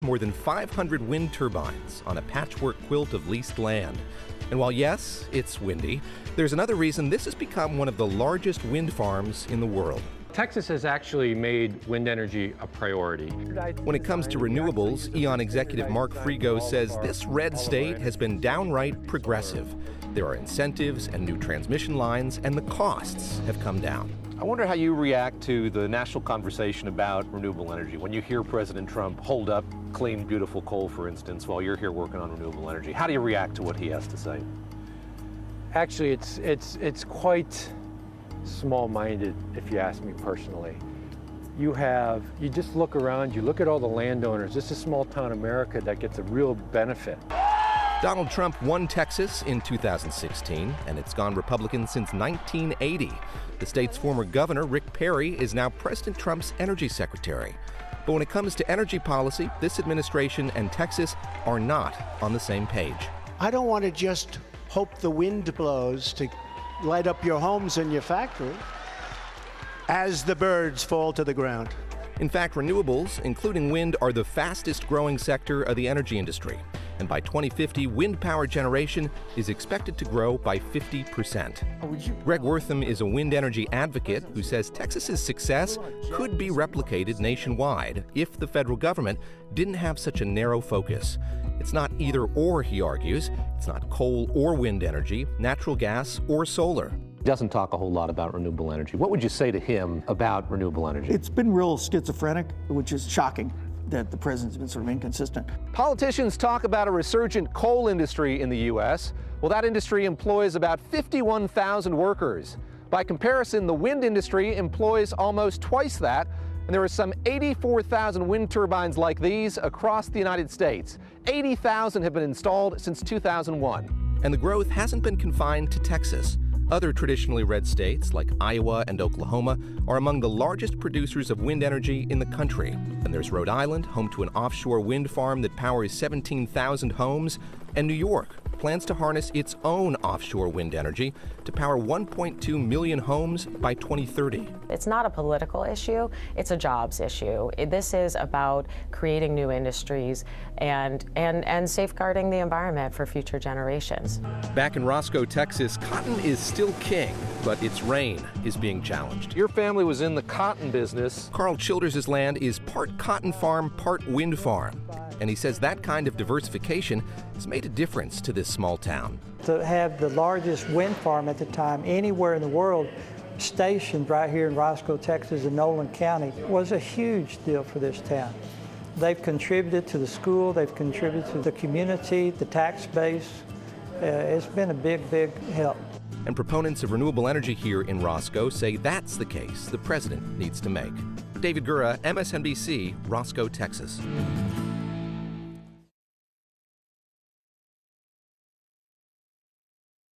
More than 500 wind turbines on a patchwork quilt of leased land. And while yes, it's windy, there's another reason this has become one of the largest wind farms in the world. Texas has actually made wind energy a priority. When it comes to renewables, E.ON executive Mark Frigo says this red state has been downright progressive. There are incentives and new transmission lines, and the costs have come down. I wonder how you react to the national conversation about renewable energy when you hear President Trump hold up clean, beautiful coal, for instance, while you're here working on renewable energy. How do you react to what he has to say? Actually, it's quite small-minded, if you ask me personally. You just look around, you look at all the landowners. This is small-town America that gets a real benefit. Donald Trump won Texas in 2016, and it's gone Republican since 1980. The state's former governor, Rick Perry, is now President Trump's energy secretary. But when it comes to energy policy, this administration and Texas are not on the same page. I don't want to just hope the wind blows to light up your homes and your factory as the birds fall to the ground. In fact, renewables, including wind, are the fastest growing sector of the energy industry. And by 2050, wind power generation is expected to grow by 50%. Greg Wortham is a wind energy advocate who says Texas's success could be replicated nationwide if the federal government didn't have such a narrow focus. It's not either or, he argues. It's not coal or wind energy, natural gas or solar. He doesn't talk a whole lot about renewable energy. What would you say to him about renewable energy? It's been real schizophrenic, which is shocking that the president's been sort of inconsistent. Politicians talk about a resurgent coal industry in the U.S. Well, that industry employs about 51,000 workers. By comparison, the wind industry employs almost twice that, and there are some 84,000 wind turbines like these across the United States. 80,000 have been installed since 2001. And the growth hasn't been confined to Texas. Other traditionally red states, like Iowa and Oklahoma, are among the largest producers of wind energy in the country. And there's Rhode Island, home to an offshore wind farm that powers 17,000 homes, and New York plans to harness its own offshore wind energy to power 1.2 million homes by 2030. It's not a political issue, it's a jobs issue. This is about creating new industries and safeguarding the environment for future generations. Back in Roscoe, Texas, cotton is still king, but its reign is being challenged. Your family was in the cotton business. Carl Childers' land is part cotton farm, part wind farm. And he says that kind of diversification has made a difference to this small town. To have the largest wind farm at the time anywhere in the world stationed right here in Roscoe, Texas, in Nolan County was a huge deal for this town. They've contributed to the school, they've contributed to the community, the tax base. It's been a big, big help. And proponents of renewable energy here in Roscoe say that's the case the president needs to make. David Gura, MSNBC, Roscoe, Texas.